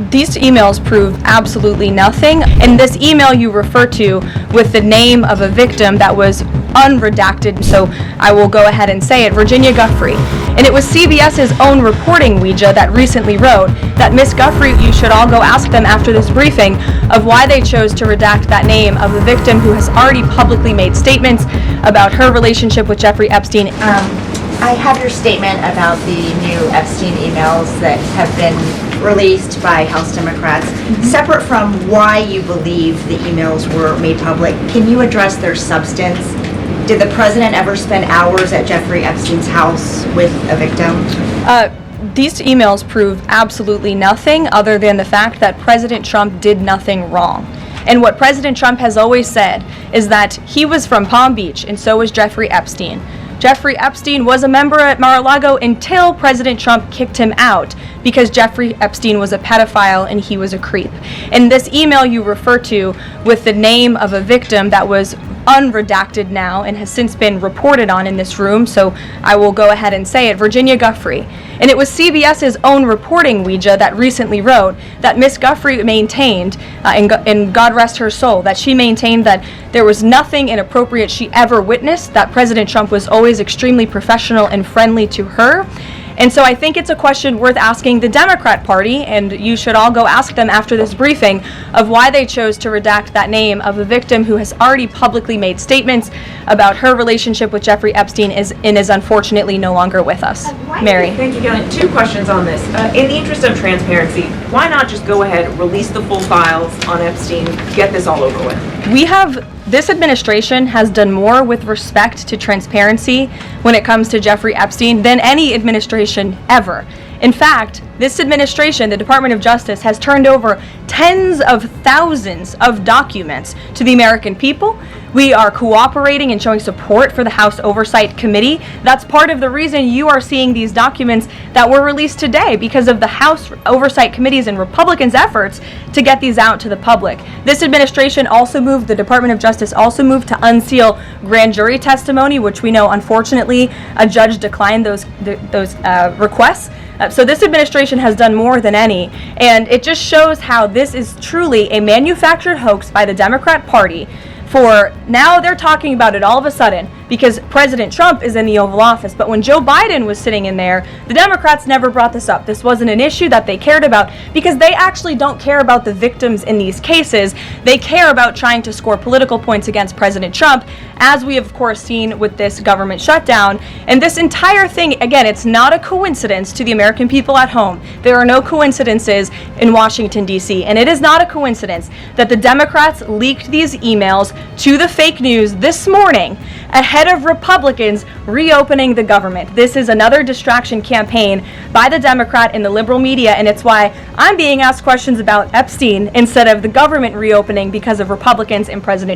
These emails prove absolutely nothing. In this email you refer to with the name of a victim that was unredacted, so I will go ahead and say it, Virginia Guffrey. And it was CBS's own reporting, Ouija, that recently wrote that Miss Guffrey, you should all go ask them after this briefing of why they chose to redact that name of a victim who has already publicly made statements about her relationship with Jeffrey Epstein. I have your statement about the new Epstein emails that have been released by House Democrats. Separate from why you believe the emails were made public, can you address their substance? Did the president ever spend hours at Jeffrey Epstein's house with a victim? These emails prove absolutely nothing other than the fact that President Trump did nothing wrong. And what President Trump has always said is that he was from Palm Beach, and so was Jeffrey Epstein. Jeffrey Epstein was a member at Mar-a-Lago until President Trump kicked him out because Jeffrey Epstein was a pedophile and he was a creep. And this email you refer to with the name of a victim that was unredacted now and has since been reported on in this room, so I will go ahead and say it, Virginia Guffrey. And it was CBS's own reporting, Ouija, that recently wrote that Miss Guffrey maintained, and God rest her soul, that she maintained that there was nothing inappropriate she ever witnessed, that President Trump was always extremely professional and friendly to her. And so I think it's a question worth asking the Democrat Party, and you should all go ask them after this briefing, of why they chose to redact that name of a victim who has already publicly made statements about her relationship with Jeffrey Epstein and is unfortunately no longer with us. Mary. Thank you, Karoline. 2 questions on this. In the interest of transparency, why not just go ahead, release the full files on Epstein, get this all over with? This administration has done more with respect to transparency when it comes to Jeffrey Epstein than any administration ever. In fact, this administration, the Department of Justice, has turned over tens of thousands of documents to the American people. We are cooperating and showing support for the House Oversight Committee. That's part of the reason you are seeing these documents that were released today, because of the House Oversight Committee's and Republicans' efforts to get these out to the public. This administration also moved, the Department of Justice also moved to unseal grand jury testimony, which we know, unfortunately, a judge declined those requests. So this administration has done more than any, and it just shows how this is truly a manufactured hoax by the Democrat Party. For now they're talking about it all of a sudden because President Trump is in the Oval Office. But when Joe Biden was sitting in there, the Democrats never brought this up. This wasn't an issue that they cared about because they actually don't care about the victims in these cases. They care about trying to score political points against President Trump, as we have, of course, seen with this government shutdown. And this entire thing, again, it's not a coincidence to the American people at home. There are no coincidences in Washington, D.C. And it is not a coincidence that the Democrats leaked these emails to the fake news this morning ahead of Republicans reopening the government. This is another distraction campaign by the Democrat and the liberal media, and it's why I'm being asked questions about Epstein instead of the government reopening because of Republicans and President